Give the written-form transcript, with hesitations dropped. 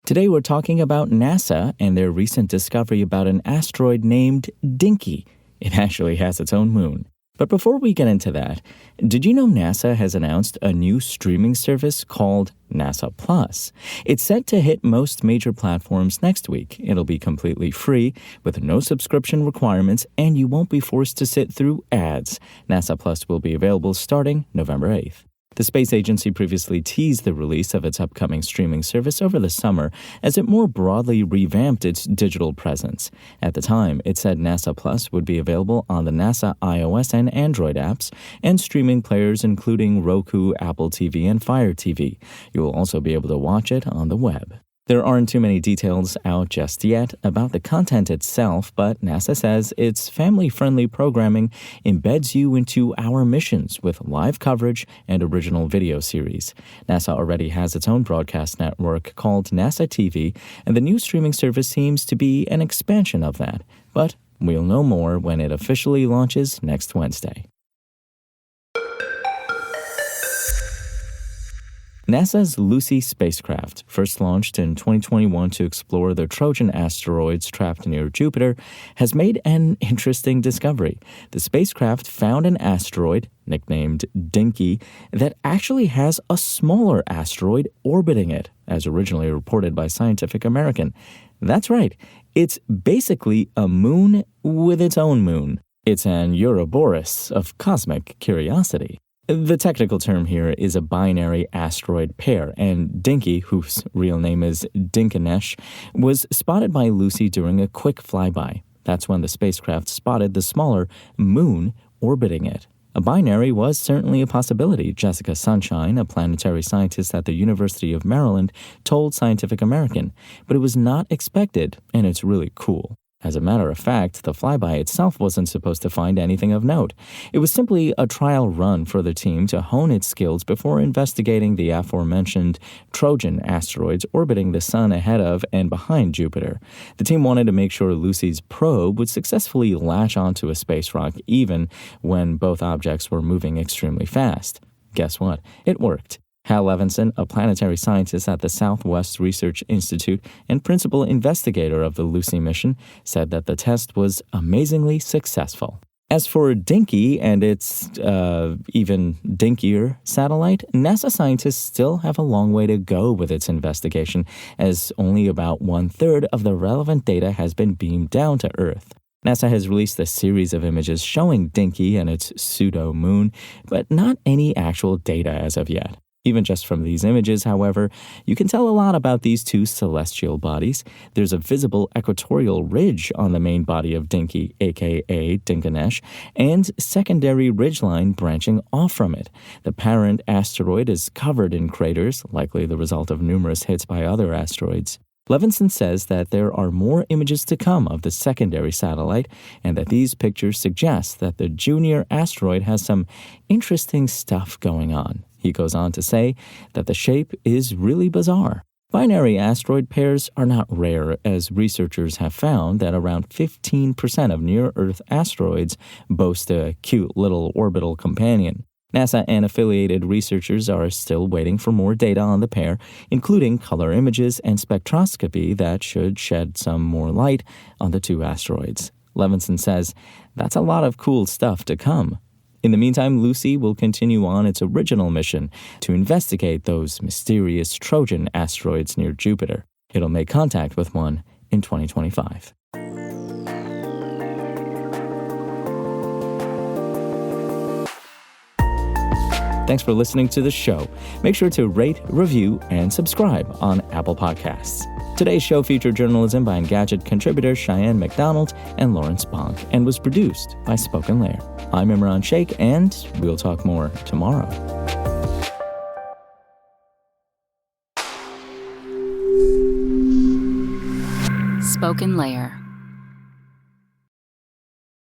Today we're talking about NASA and their recent discovery about an asteroid named Dinky. It actually has its own moon. But before we get into that, did you know NASA has announced a new streaming service called NASA Plus? It's set to hit most major platforms next week. It'll be completely free, with no subscription requirements, and you won't be forced to sit through ads. NASA Plus will be available starting November 8th. The space agency previously teased the release of its upcoming streaming service over the summer as it more broadly revamped its digital presence. At the time, it said NASA Plus would be available on the NASA iOS and Android apps and streaming players including Roku, Apple TV, and Fire TV. You will also be able to watch it on the web. There aren't too many details out just yet about the content itself, but NASA says its family-friendly programming embeds you into our missions with live coverage and original video series. NASA already has its own broadcast network called NASA TV, and the new streaming service seems to be an expansion of that. But we'll know more when it officially launches next Wednesday. NASA's Lucy spacecraft, first launched in 2021 to explore the Trojan asteroids trapped near Jupiter, has made an interesting discovery. The spacecraft found an asteroid, nicknamed Dinky, that actually has a smaller asteroid orbiting it, as originally reported by Scientific American. That's right, it's basically a moon with its own moon. It's an Ouroboros of cosmic curiosity. The technical term here is a binary asteroid pair, and Dinky, whose real name is Dinky, was spotted by Lucy during a quick flyby. That's when the spacecraft spotted the smaller moon orbiting it. A binary was certainly a possibility, Jessica Sunshine, a planetary scientist at the University of Maryland, told Scientific American, but it was not expected, and it's really cool. As a matter of fact, the flyby itself wasn't supposed to find anything of note. It was simply a trial run for the team to hone its skills before investigating the aforementioned Trojan asteroids orbiting the Sun ahead of and behind Jupiter. The team wanted to make sure Lucy's probe would successfully latch onto a space rock even when both objects were moving extremely fast. Guess what? It worked. Hal Levinson, a planetary scientist at the Southwest Research Institute and principal investigator of the Lucy mission, said that the test was amazingly successful. As for Dinky and its even dinkier satellite, NASA scientists still have a long way to go with its investigation, as only about 1/3 of the relevant data has been beamed down to Earth. NASA has released a series of images showing Dinky and its pseudo-moon, but not any actual data as of yet. Even just from these images, however, you can tell a lot about these two celestial bodies. There's a visible equatorial ridge on the main body of Dinky, aka Dinky, and secondary ridgeline branching off from it. The parent asteroid is covered in craters, likely the result of numerous hits by other asteroids. Levinson says that there are more images to come of the secondary satellite, and that these pictures suggest that the junior asteroid has some interesting stuff going on. He goes on to say that the shape is really bizarre. Binary asteroid pairs are not rare, as researchers have found that around 15% of near-Earth asteroids boast a cute little orbital companion. NASA and affiliated researchers are still waiting for more data on the pair, including color images and spectroscopy that should shed some more light on the two asteroids. Levinson says that's a lot of cool stuff to come. In the meantime, Lucy will continue on its original mission to investigate those mysterious Trojan asteroids near Jupiter. It'll make contact with one in 2025. Thanks for listening to the show. Make sure to rate, review, and subscribe on Apple Podcasts. Today's show featured journalism by Engadget contributors Cheyenne McDonald and Lawrence Bonk and was produced by Spoken Layer. I'm Imran Sheikh, and we'll talk more tomorrow. Spoken Layer.